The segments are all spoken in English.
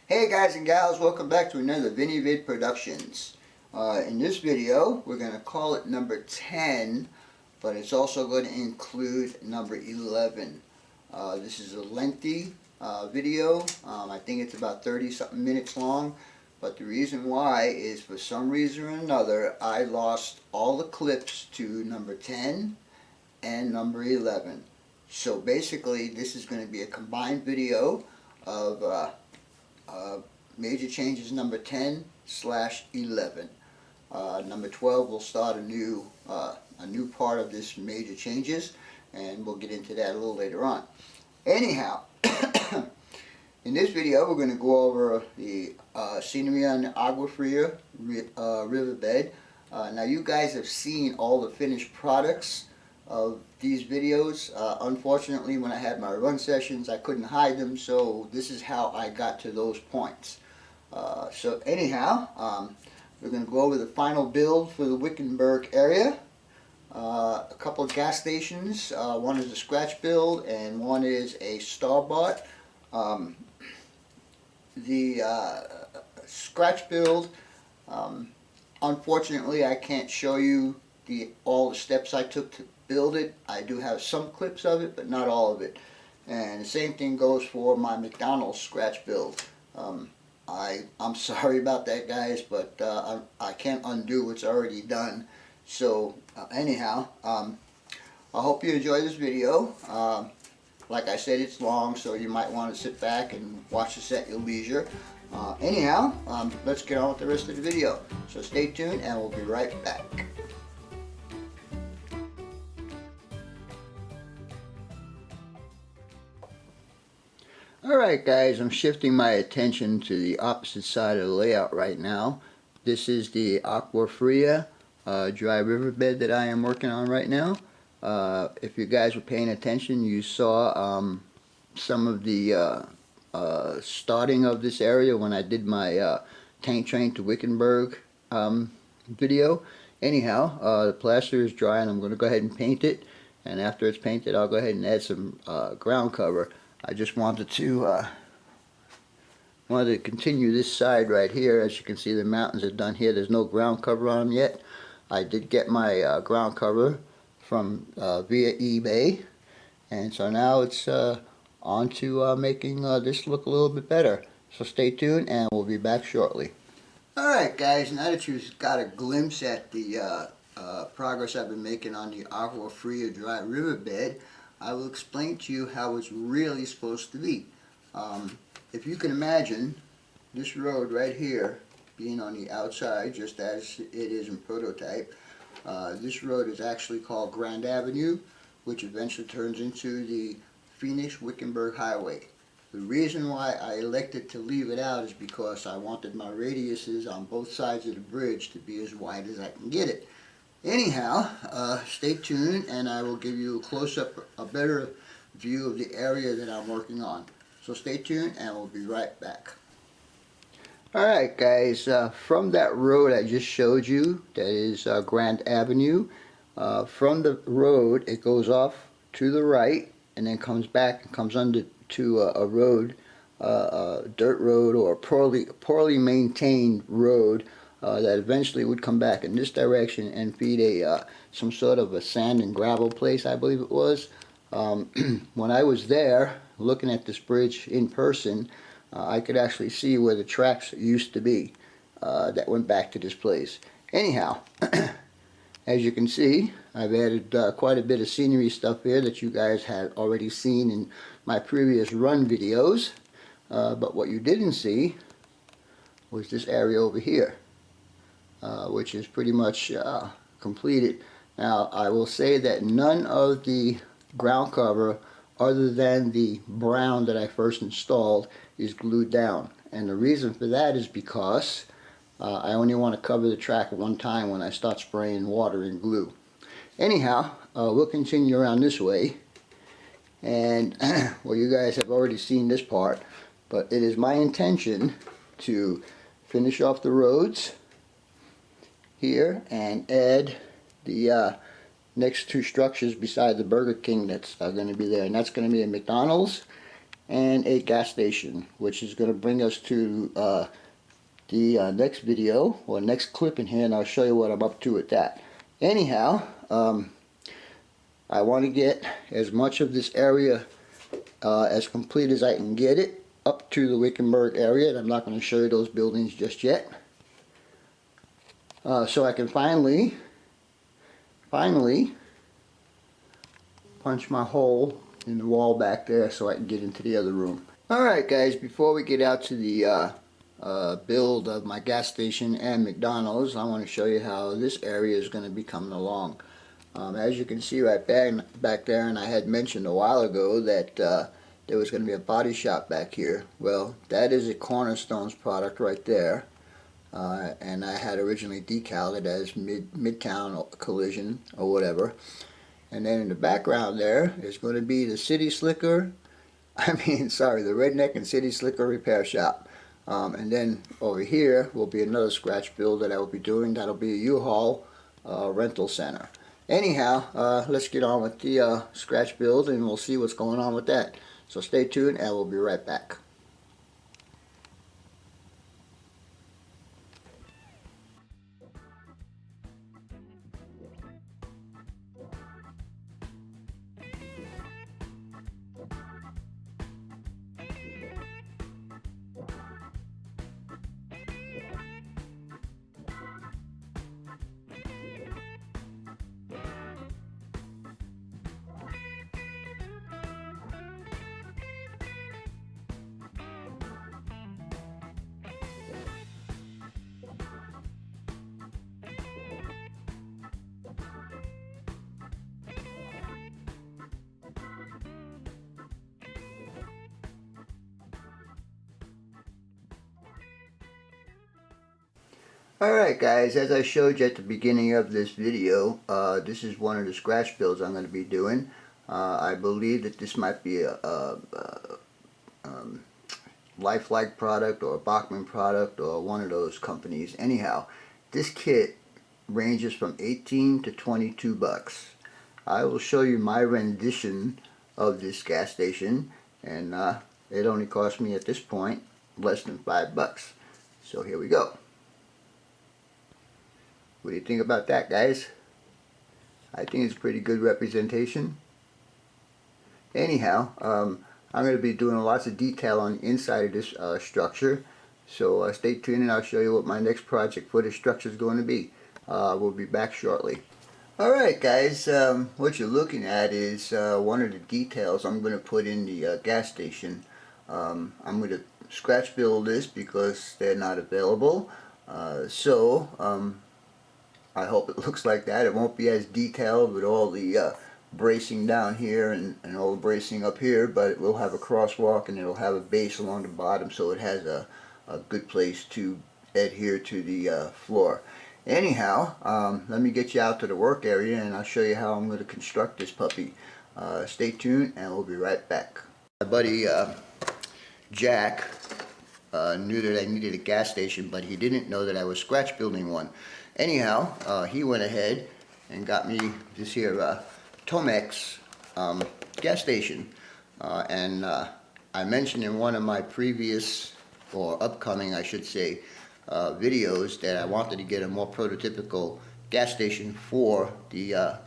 Hey guys and gals, welcome back to another VinnyVid Productions. In this video, we're going to call it number 10, but it's also going to include number 11. This is a lengthy video. I think it's about 30 something minutes long, but the reason why is for some reason or another I lost all the clips to number 10 and number 11. So basically this is going to be a combined video of major changes number 10/11. Number 12 will start a new part of this major changes, and we'll get into that a little later on. Anyhow, in this video we're going to go over the scenery on the Agua Fria riverbed. Now you guys have seen all the finished products of these videos. Unfortunately, when I had my run sessions I couldn't hide them, so this is how I got to those points. So anyhow, we're going to go over the final build for the Wickenburg area. A couple of gas stations. One is a scratch build and one is a Starbot. The scratch build, unfortunately I can't show you all the steps I took to build it. I do have some clips of it, but not all of it. And the same thing goes for my McDonald scratch build. I'm sorry about that, guys, but I can't undo what's already done. So anyhow, I hope you enjoy this video. Like I said, it's long, so you might want to sit back and watch this at your leisure. Anyhow, let's get on with the rest of the video. So stay tuned and we'll be right back. Alright guys, I'm shifting my attention to the opposite side of the layout right now. This is the Agua Fria dry riverbed that I am working on right now. If you guys were paying attention, you saw some of the starting of this area when I did my tank train to Wickenburg video. Anyhow, the plaster is dry and I'm going to go ahead and paint it, and after it's painted I'll go ahead and add some ground cover. I just wanted to continue this side right here. As you can see, the mountains are done here. There's no ground cover on them yet. I did get my ground cover from via eBay, and so now it's on to making this look a little bit better. So stay tuned and we'll be back shortly. Alright guys, now that you've got a glimpse at the progress I've been making on the Agua Fria dry riverbed, I will explain to you how it's really supposed to be. If you can imagine this road right here being on the outside, just as it is in prototype, this road is actually called Grand Avenue, which eventually turns into the Phoenix-Wickenburg Highway. The reason why I elected to leave it out is because I wanted my radiuses on both sides of the bridge to be as wide as I can get it. Anyhow, stay tuned and I will give you a close-up, a better view of the area that I'm working on. So stay tuned and we'll be right back. Alright guys, from that road I just showed you, that is Grand Avenue, from the road it goes off to the right and then comes back and comes under to a road, a dirt road or a poorly maintained road that eventually would come back in this direction and feed some sort of a sand and gravel place, I believe it was. When I was there looking at this bridge in person, I could actually see where the tracks used to be that went back to this place. Anyhow, as you can see, I've added quite a bit of scenery stuff here that you guys had already seen in my previous run videos, but what you didn't see was this area over here, which is pretty much completed. Now I will say that none of the ground cover other than the brown that I first installed is glued down, and the reason for that is because I only want to cover the track at one time when I start spraying water and glue. Anyhow, we'll continue around this way, and well, you guys have already seen this part, but it is my intention to finish off the roads here and add the next two structures beside the Burger King that's going to be there, and that's going to be a McDonald's and a gas station, which is going to bring us to the next video or next clip in here, and I'll show you what I'm up to with that. Anyhow, I want to get as much of this area as complete as I can get it up to the Wickenburg area, and I'm not going to show you those buildings just yet. So I can finally punch my hole in the wall back there so I can get into the other room. Alright guys, before we get out to the build of my gas station and McDonald's, I want to show you how this area is going to be coming along. As you can see right back there, and I had mentioned a while ago that there was going to be a body shop back here. Well, that is a Cornerstone's product right there. And I had originally decaled it as Midtown Collision or whatever. And then in the background there is going to be the City Slicker, the Redneck and City Slicker Repair Shop. And then over here will be another scratch build that I will be doing. That'll be a U-Haul rental center. Anyhow, let's get on with the scratch build and we'll see what's going on with that. So stay tuned and we'll be right back. Alright guys, as I showed you at the beginning of this video, this is one of the scratch builds I'm going to be doing. I believe that this might be a Lifelike product or a Bachman product or one of those companies. Anyhow, this kit ranges from 18 to 22 bucks. I will show you my rendition of this gas station, and it only cost me at this point less than 5 bucks. So here we go. What do you think about that, guys? I think it's a pretty good representation. Anyhow, I'm going to be doing lots of detail on the inside of this structure. So stay tuned and I'll show you what my next project for this structure is going to be. We'll be back shortly. Alright guys, what you're looking at is one of the details I'm going to put in the gas station. I'm going to scratch build this because they're not available. I hope it looks like that. It won't be as detailed with all the bracing down here and all the bracing up here, but it will have a crosswalk and it will have a base along the bottom, so it has a good place to adhere to the floor. Anyhow, let me get you out to the work area and I'll show you how I'm going to construct this puppy. Stay tuned and we'll be right back. My buddy Jack knew that I needed a gas station, but he didn't know that I was scratch building one. Anyhow, he went ahead and got me this here Tomex gas station. I mentioned in one of my previous, or upcoming I should say, videos that I wanted to get a more prototypical gas station for the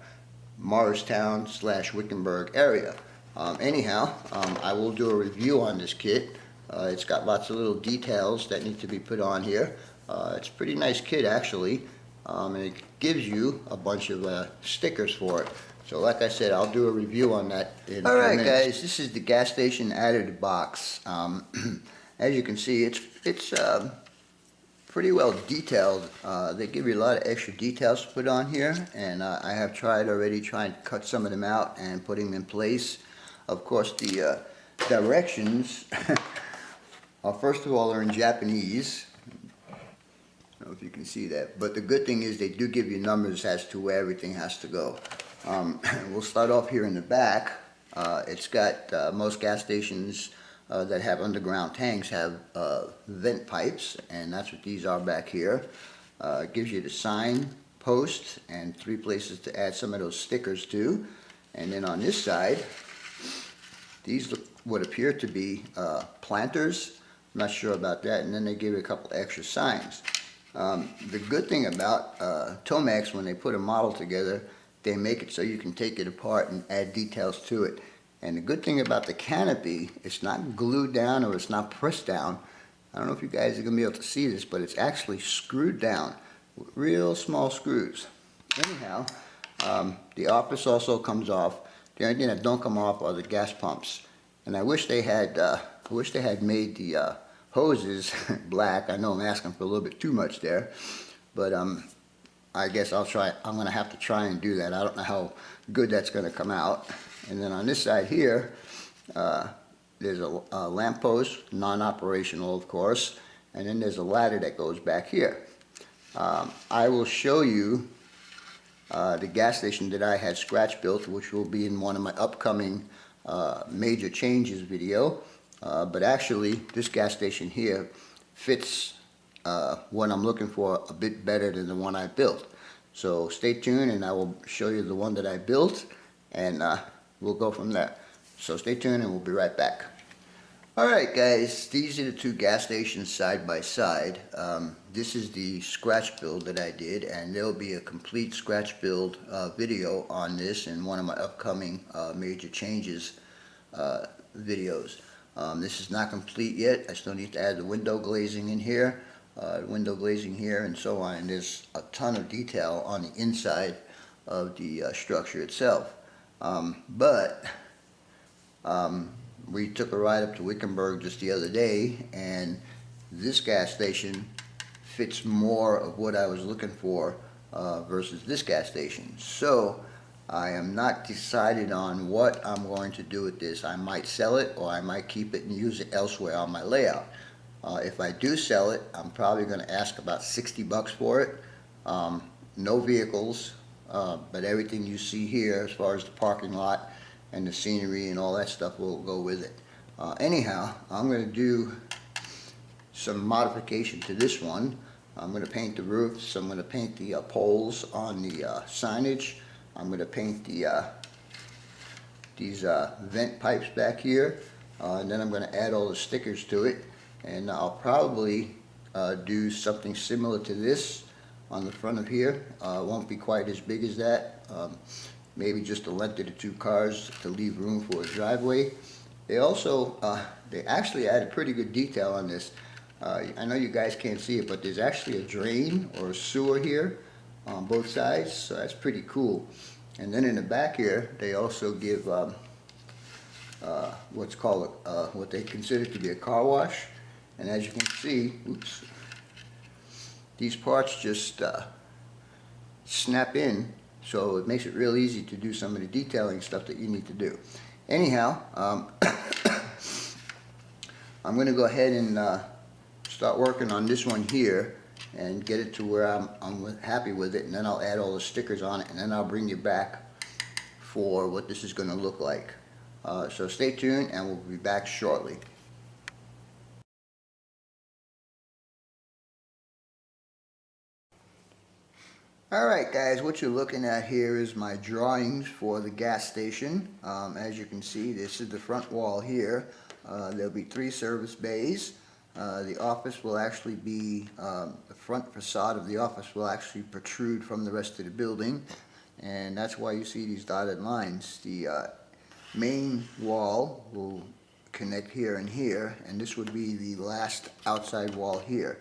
Morristown / Wickenburg area. I will do a review on this kit. It's got lots of little details that need to be put on here. It's a pretty nice kit actually, and it gives you a bunch of stickers for it. So like I said, I'll do a review on that in a few minutes. Alright guys, this is the gas station out of the box. As you can see, it's pretty well detailed. They give you a lot of extra details to put on here, and I have tried already trying to cut some of them out and putting them in place. Of course, the directions first of all, are in Japanese. I don't know if you can see that, but the good thing is they do give you numbers as to where everything has to go. We'll start off here in the back. It's got most gas stations that have underground tanks have vent pipes, and that's what these are back here. It gives you the sign post and 3 places to add some of those stickers to. And then on this side, these look what appear to be planters. I'm not sure about that. And then they give you a couple extra signs. The good thing about Tomax, when they put a model together, they make it so you can take it apart and add details to it. And the good thing about the canopy, it's not glued down or it's not pressed down. I don't know if you guys are going to be able to see this, but it's actually screwed down with real small screws. Anyhow, the office also comes off. The only thing that don't come off are the gas pumps. And I wish they had made the hoses black. I know I'm asking for a little bit too much there, but I guess I'm going to have to try and do that. I don't know how good that's going to come out. And then on this side here, there's a lamp post, non-operational of course, and then there's a ladder that goes back here. I will show you the gas station that I had scratch built, which will be in one of my upcoming major changes video. But actually, this gas station here fits what I'm looking for a bit better than the one I built. So stay tuned and I will show you the one that I built, and we'll go from there. So stay tuned and we'll be right back. Alright guys, these are the two gas stations side by side. This is the scratch build that I did, and there'll be a complete scratch build video on this in one of my upcoming major changes videos. This is not complete yet. I still need to add the window glazing in here, window glazing here, and so on. And there's a ton of detail on the inside of the structure itself. We took a ride up to Wickenburg just the other day, and this gas station fits more of what I was looking for versus this gas station. So I am not decided on what I'm going to do with this. I might sell it, or I might keep it and use it elsewhere on my layout. If I do sell it, I'm probably going to ask about 60 bucks for it. No vehicles, but everything you see here as far as the parking lot and the scenery and all that stuff will go with it. Anyhow, I'm going to do some modification to this one. I'm going to paint the roofs. I'm going to paint the poles on the signage. I'm going to paint the these vent pipes back here, and then I'm going to add all the stickers to it. And I'll probably do something similar to this on the front of here. It won't be quite as big as that. Maybe just the length of the two cars to leave room for a driveway. They also, they actually added pretty good detail on this. I know you guys can't see it, but there's actually a drain or a sewer here on both sides, so that's pretty cool. And then in the back here, they also give what's called what they consider to be a car wash. And as you can see, oops, these parts just snap in, so it makes it real easy to do some of the detailing stuff that you need to do. Anyhow, I'm going to go ahead and start working on this one here and get it to where I'm happy with it, and then I'll add all the stickers on it, and then I'll bring you back for what this is going to look like. So stay tuned and we'll be back shortly. Alright guys, what you're looking at here is my drawings for the gas station. As you can see, this is the front wall here. There'll be 3 service bays. The office will actually be, the front facade of the office will actually protrude from the rest of the building, and that's why you see these dotted lines. The main wall will connect here and here, and this would be the last outside wall here.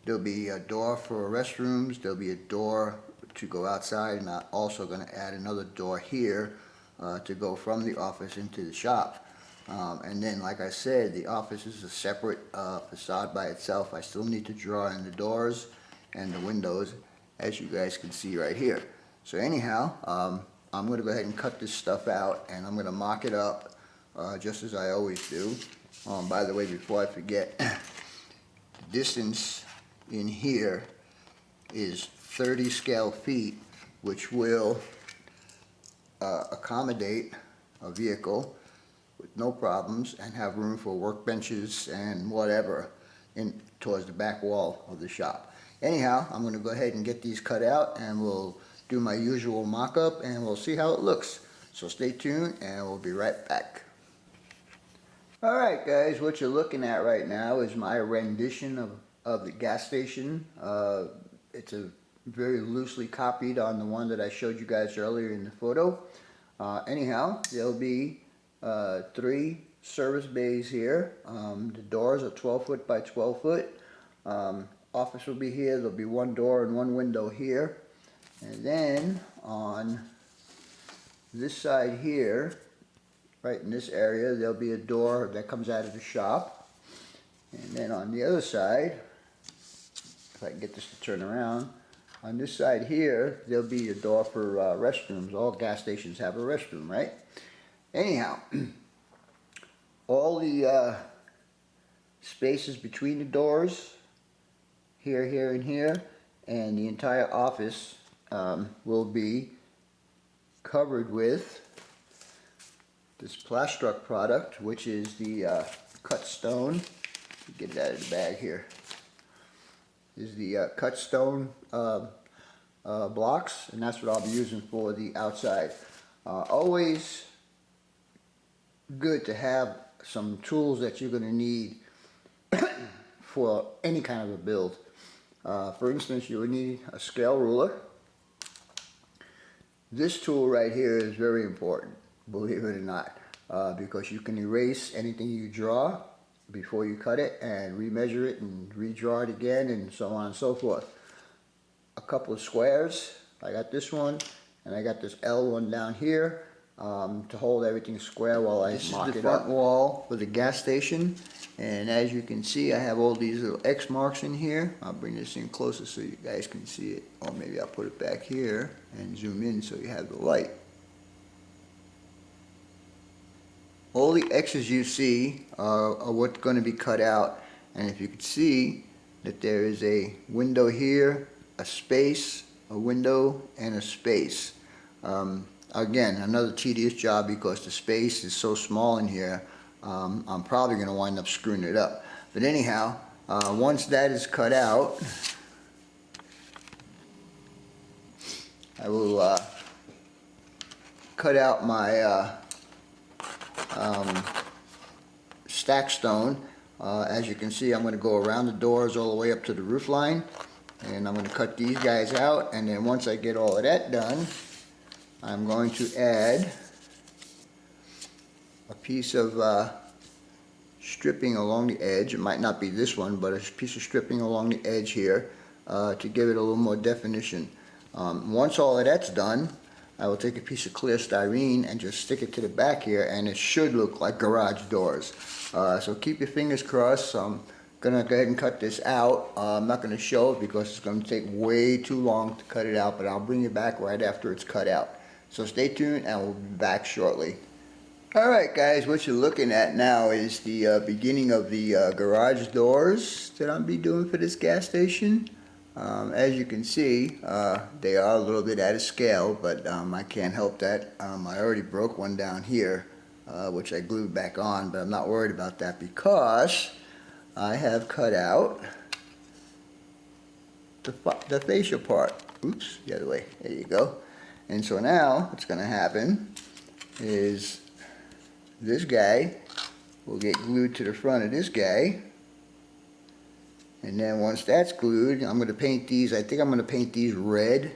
There'll be a door for restrooms, there'll be a door to go outside, and I'm also going to add another door here to go from the office into the shop. And then, like I said, the office is a separate facade by itself. I still need to draw in the doors and the windows, as you guys can see right here. So anyhow, I'm going to go ahead and cut this stuff out, and I'm going to mock it up just as I always do. By the way, before I forget, the distance in here is 30 scale feet, which will accommodate a vehicle with no problems and have room for workbenches and whatever in towards the back wall of the shop. Anyhow, I'm going to go ahead and get these cut out, and we'll do my usual mock-up and we'll see how it looks. So stay tuned and we'll be right back. Alright guys, what you're looking at right now is my rendition of the gas station. It's a very loosely copied on the one that I showed you guys earlier in the photo. Anyhow, there'll be 3 service bays here. The doors are 12 foot by 12 foot. Office will be here. There'll be 1 door and 1 window here. And then on this side here, right in this area, there'll be a door that comes out of the shop. And then on the other side, if I can get this to turn around, on this side here, there'll be a door for restrooms. All gas stations have a restroom, right? Anyhow, all the spaces between the doors, here, here, and here, and the entire office will be covered with this Plastruct product, which is the cut stone. Get it out of the bag here. Is the cut stone blocks, and that's what I'll be using for the outside. Always good to have some tools that you're going to need for any kind of a build. For instance, you would need a scale ruler. This tool right here is very important, believe it or not, because you can erase anything you draw before you cut it and remeasure it and redraw it again and so on and so forth. A couple of squares. I got this one and I got this L one down here to hold everything square while I mock it up. This is the front wall for the gas station, and as you can see I have all these little X marks in here. I'll bring this in closer so you guys can see it, or maybe I'll put it back here and zoom in so you have the light. All the X's you see are what's going to be cut out, and if you can see that there is a window here, a space, a window, and a space. Again, another tedious job because the space is so small in here. I'm probably going to wind up screwing it up. But anyhow, once that is cut out, I will cut out my stack stone. As you can see, I'm going to go around the doors all the way up to the roof line, and I'm going to cut these guys out, and then once I get all of that done, I'm going to add a piece of stripping along the edge. It might not be this one, but a piece of stripping along the edge here to give it a little more definition. Once all of that's done, I will take a piece of clear styrene and just stick it to the back here, and it should look like garage doors. So keep your fingers crossed. I'm gonna go ahead and cut this out. I'm not gonna show it because it's gonna take way too long to cut it out, but I'll bring it back right after it's cut out. So stay tuned and we'll be back shortly. Alright guys, what you're looking at now is the beginning of the garage doors that I'll be doing for this gas station. As you can see, they are a little bit out of scale, but I can't help that. I already broke one down here, which I glued back on, but I'm not worried about that because I have cut out the facial part. Oops, the other way. There you go. And so now what's going to happen is this guy will get glued to the front of this guy. And then once that's glued, I'm going to paint these. I think I'm going to paint these red.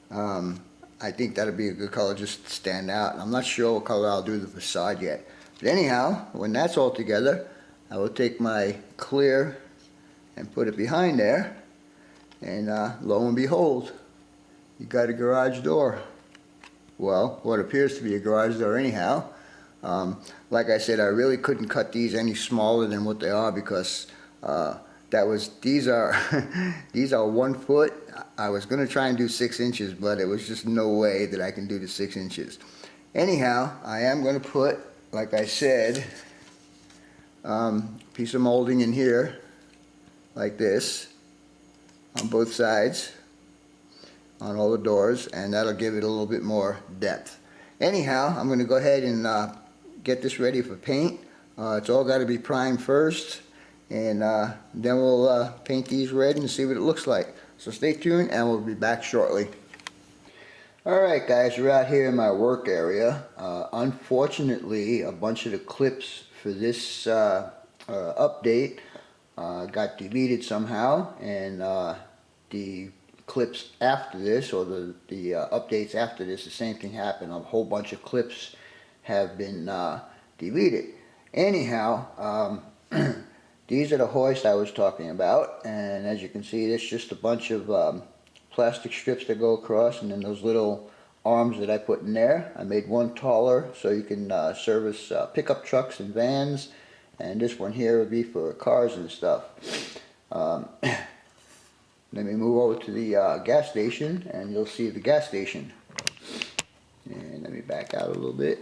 I think that'll be a good color just to stand out. I'm not sure what color I'll do the facade yet. But anyhow, when that's all together, I will take my clear and put it behind there. And lo and behold, you got a garage door. Well, what appears to be a garage door anyhow. Like I said, I really couldn't cut these any smaller than what they are because these are these are 1 foot. I was going to try and do 6 inches, but it was just no way that I can do the 6 inches. Anyhow, I am going to put, like I said, piece of molding in here like this on both sides on all the doors, and that'll give it a little bit more depth. Anyhow, I'm going to go ahead and get this ready for paint. It's all got to be primed first, and then we'll paint these red and see what it looks like. So stay tuned and we'll be back shortly. Alright guys, we're out here in my work area. Unfortunately, a bunch of the clips for this update got deleted somehow, and the clips after this, or the updates after this, the same thing happened. A whole bunch of clips have been deleted. Anyhow, these are the hoists I was talking about, and as you can see, it's just a bunch of plastic strips that go across, and then those little arms that I put in there. I made one taller so you can service pickup trucks and vans, and this one here would be for cars and stuff. Let me move over to the gas station, and you'll see the gas station. And let me back out a little bit.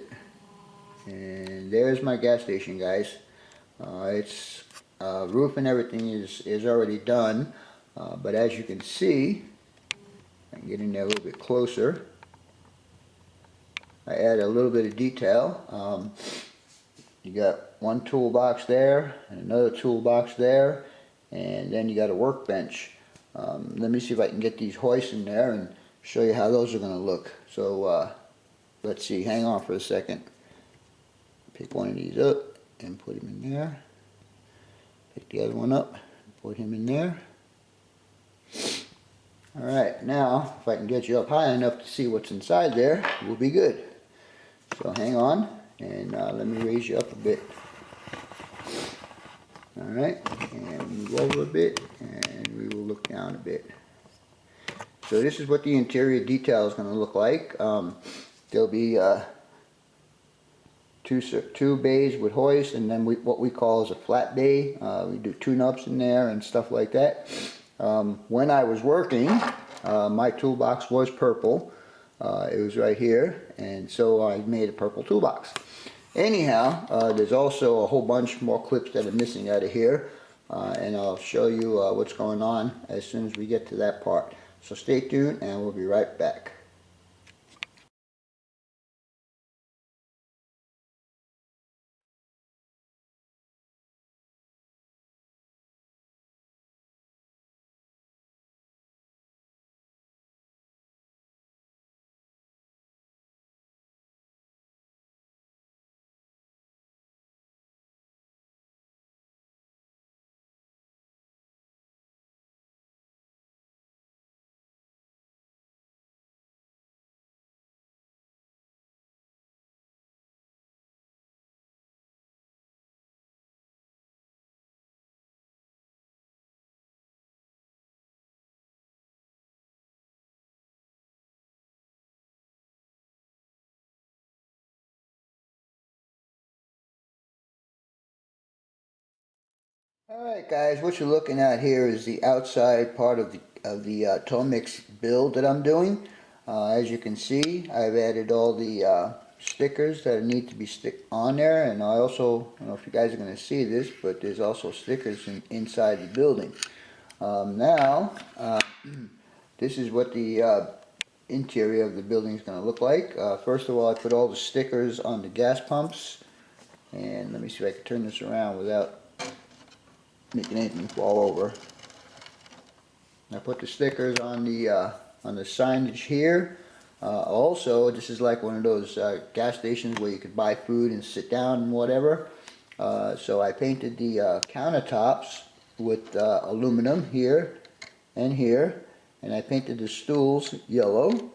And there's my gas station, guys. Its roof and everything is already done, but as you can see, I can get in there a little bit closer. I add a little bit of detail. You got one toolbox there, and another toolbox there, and then you got a workbench. Let me see if I can get these hoists in there and show you how those are going to look. So let's see, hang on for a second. Pick one of these up and put him in there. Pick the other one up and put him in there. Alright, now if I can get you up high enough to see what's inside there, we'll be good. So hang on, and let me raise you up a bit. Alright, and move over a bit, and we will look down a bit. So this is what the interior detail is going to look like. There'll be two bays with hoist, and then what we call is a flat bay. We do tune-ups in there and stuff like that. When I was working, my toolbox was purple. It was right here, and so I made a purple toolbox. Anyhow, there's also a whole bunch more clips that are missing out of here, and I'll show you what's going on as soon as we get to that part. So stay tuned, and we'll be right back. Alright guys, what you're looking at here is the outside part of the Tomix build that I'm doing. As you can see, I've added all the stickers that need to be on there, and I also, I don't know if you guys are going to see this, but there's also stickers inside the building. Now, this is what the interior of the building is going to look like. First of all, I put all the stickers on the gas pumps, and let me see if I can turn this around without making anything fall over. I put the stickers on the signage here. Also, this is like one of those gas stations where you could buy food and sit down and whatever. So I painted the countertops with aluminum here and here, and I painted the stools yellow,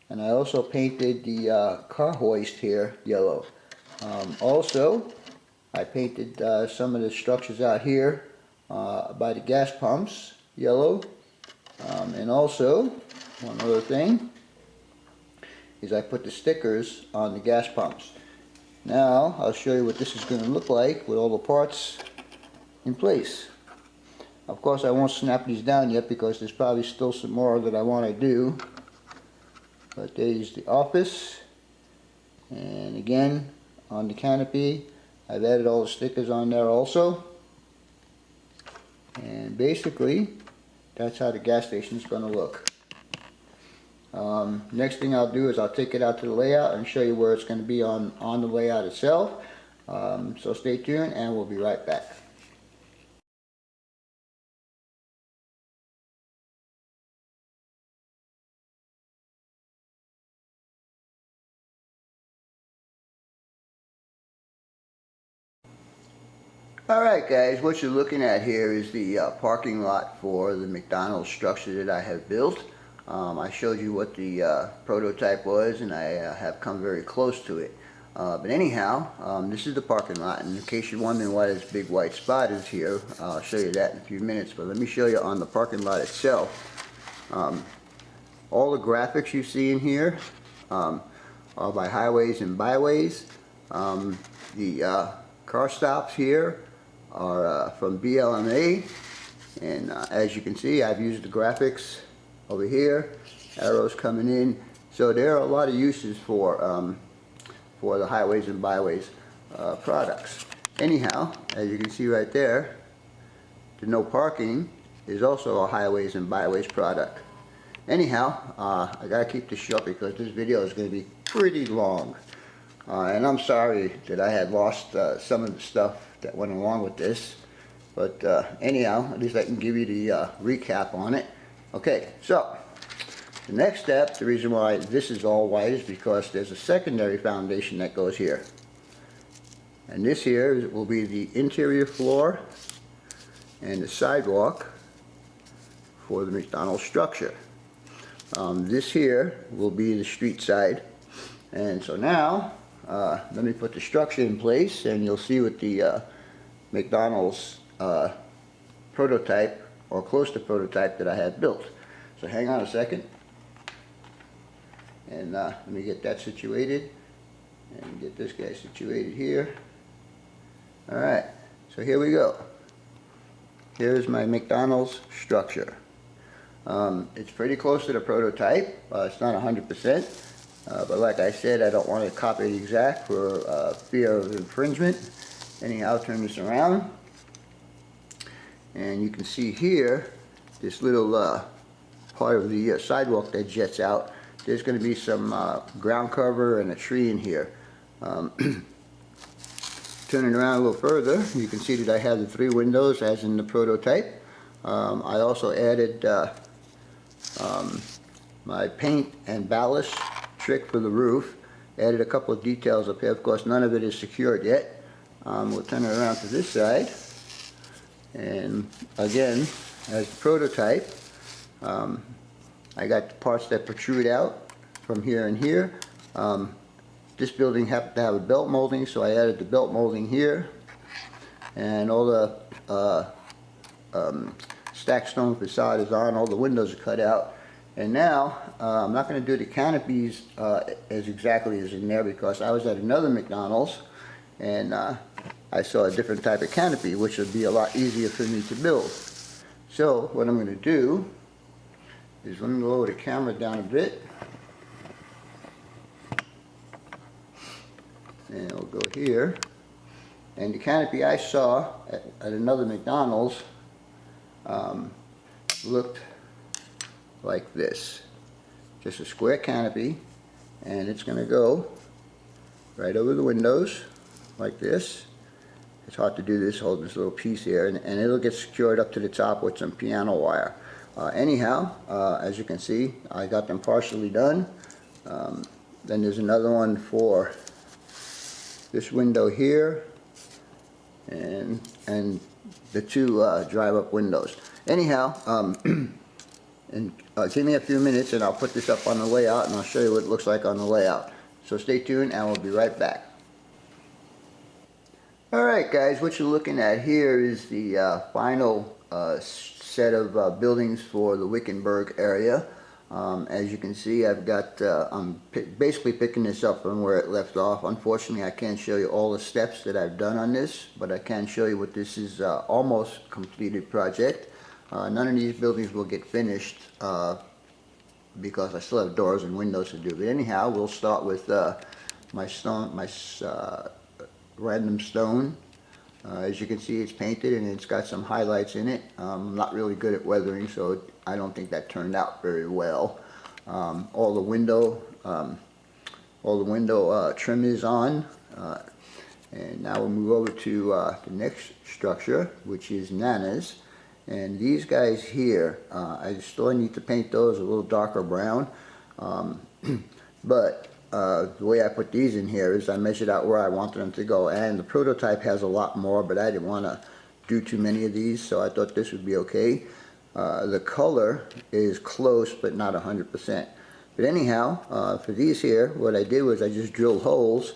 and I also painted the car hoist here yellow. Also, I painted some of the structures out here by the gas pumps yellow, and also one other thing is I put the stickers on the gas pumps. Now I'll show you what this is going to look like with all the parts in place. Of course, I won't snap these down yet because there's probably still some more that I want to do, but there's the office, and again on the canopy I've added all the stickers on there also. And basically, that's how the gas station is going to look. Next thing I'll do is I'll take it out to the layout and show you where it's going to be on the layout itself. So stay tuned, and we'll be right back. Alright guys, what you're looking at here is the parking lot for the McDonald's structure that I have built. I showed you what the prototype was, and I have come very close to it. But anyhow, this is the parking lot, and in case you're wondering why this big white spot is here, I'll show you that in a few minutes. But let me show you on the parking lot itself. All the graphics you see in here are by Hykaways and Byways. The car stops here are from BLMA, and as you can see, I've used the graphics over here, arrows coming in. So there are a lot of uses for the Hykaways and Byways products. Anyhow, as you can see right there, the no parking is also a Hykaways and Byways product. Anyhow, I gotta keep this short because this video is going to be pretty long. And I'm sorry that I had lost some of the stuff that went along with this. But anyhow, at least I can give you the recap on it. Okay, so the next step, the reason why this is all white is because there's a secondary foundation that goes here. And this here will be the interior floor and the sidewalk for the McDonald's structure. This here will be the street side. And so now, let me put the structure in place, and you'll see what the McDonald's prototype, or close to prototype, that I had built. So hang on a second, and let me get that situated, and get this guy situated here. Alright, so here we go. Here's my McDonald's structure. It's pretty close to the prototype. It's not 100%. But like I said, I don't want to copy it exact for fear of infringement. Anyhow, I'll turn this around. And you can see here, this little part of the sidewalk that jets out. There's going to be some ground cover and a tree in here. Turning around a little further, you can see that I have the 3 windows as in the prototype. I also added my paint and ballast trick for the roof. Added a couple of details up here. Of course, none of it is secured yet. We'll turn it around to this side, and again, as the prototype, I got the parts that protrude out from here and here. This building happened to have a belt molding, so I added the belt molding here, and all the stacked stone facade is on. All the windows are cut out. And now, I'm not going to do the canopies as exactly as in there, because I was at another McDonald's and I saw a different type of canopy, which would be a lot easier for me to build. So what I'm going to do is, let me lower the camera down a bit, and I'll go here. And the canopy I saw at another McDonald's looked like this. Just a square canopy, and it's going to go right over the windows like this. It's hard to do this, hold this little piece here, and it'll get secured up to the top with some piano wire. Anyhow, as you can see, I got them partially done. Then there's another one for this window here, and the 2 drive-up windows. Anyhow, and give me a few minutes and I'll put this up on the layout, and I'll show you what it looks like on the layout. So stay tuned and we'll be right back. Alright guys, what you're looking at here is the final set of buildings for the Wickenburg area. As you can see, I've got, I'm basically picking this up from where it left off. Unfortunately, I can't show you all the steps that I've done on this, but I can show you what this is almost completed project. None of these buildings will get finished because I still have doors and windows to do. But anyhow, we'll start with my random stone. As you can see, it's painted and it's got some highlights in it. I'm not really good at weathering, so I don't think that turned out very well. All the window trim is on. And now we'll move over to the next structure, which is Nana's. And these guys here, I still need to paint those a little darker brown. But the way I put these in here is I measured out where I wanted them to go, and the prototype has a lot more, but I didn't want to do too many of these, so I thought this would be okay. The color is close but not 100%. But anyhow, for these here, what I did was I just drilled holes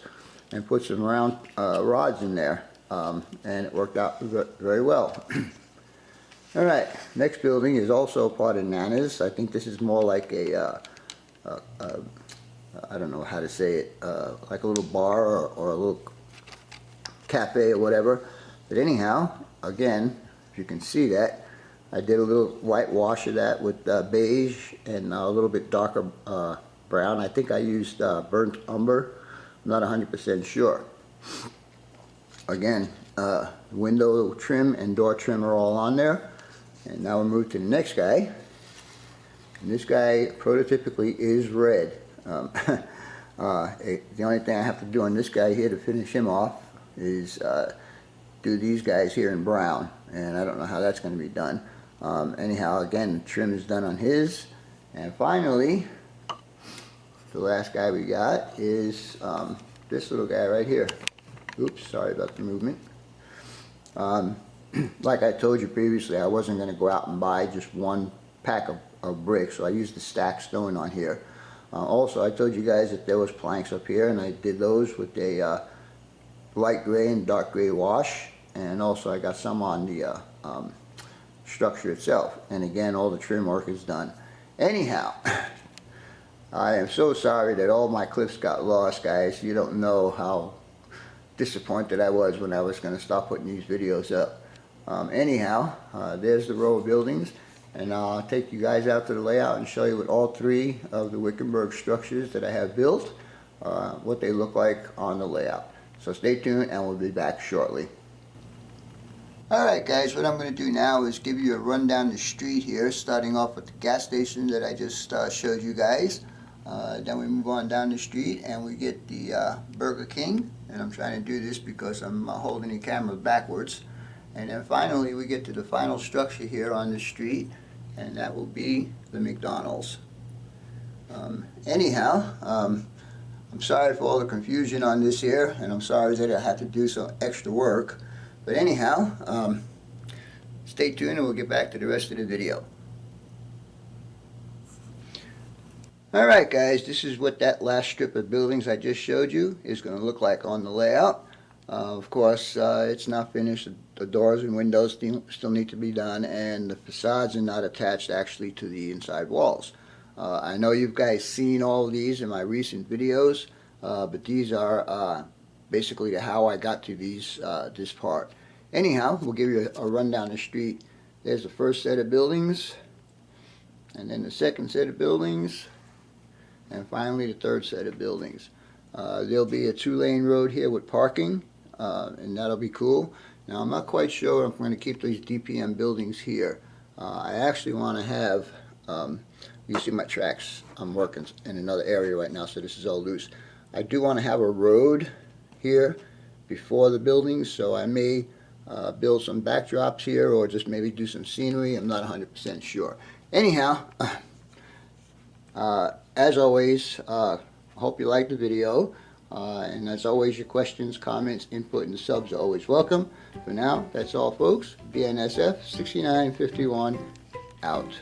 and put some round rods in there, and it worked out very well. Alright, next building is also part of Nana's. I think this is more like a I don't know how to say it, like a little bar or a little cafe or whatever. But anyhow, again, if you can see that, I did a little whitewash of that with beige and a little bit darker brown. I think I used burnt umber. I'm not 100% sure. Again, window trim and door trim are all on there. And now we'll move to the next guy. And this guy prototypically is red. The only thing I have to do on this guy here to finish him off is do these guys here in brown, and I don't know how that's going to be done. Anyhow, again, the trim is done on his. And finally, the last guy we got is this little guy right here. Oops, sorry about the movement. Like I told you previously, I wasn't going to go out and buy just one pack of bricks, so I used the stacked stone on here. Also, I told you guys that there was planks up here, and I did those with a light gray and dark gray wash, and also I got some on the structure itself. And again, all the trim work is done. Anyhow, I am so sorry that all my clips got lost, guys. You don't know how disappointed I was when I was going to stop putting these videos up. Anyhow, there's the row of buildings, and I'll take you guys out to the layout and show you what all three of the Wickenburg structures that I have built, what they look like on the layout. So stay tuned and we'll be back shortly. Alright guys, what I'm going to do now is give you a run down the street here, starting off with the gas station that I just showed you guys. Then we move on down the street and we get the Burger King, and I'm trying to do this because I'm holding the camera backwards. And then finally we get to the final structure here on the street, and that will be the McDonald's. Anyhow, I'm sorry for all the confusion on this here, and I'm sorry that I had to do some extra work. But anyhow, stay tuned and we'll get back to the rest of the video. Alright guys, this is what that last strip of buildings I just showed you is going to look like on the layout. Of course, it's not finished. The doors and windows still need to be done, and the facades are not attached actually to the inside walls. I know you guys seen all of these in my recent videos, but these are basically how I got to this part. Anyhow, we'll give you a run down the street. There's the first set of buildings, and then the second set of buildings, and finally the third set of buildings. There'll be a 2-lane road here with parking, and that'll be cool. Now I'm not quite sure if I'm going to keep these DPM buildings here. I actually want to have, you see my tracks, I'm working in another area right now, so this is all loose. I do want to have a road here before the buildings, so I may build some backdrops here or just maybe do some scenery. I'm not 100% sure. Anyhow, as always, I hope you liked the video. And as always, your questions, comments, input, and subs are always welcome. For now, that's all folks. BNSF 6951 out.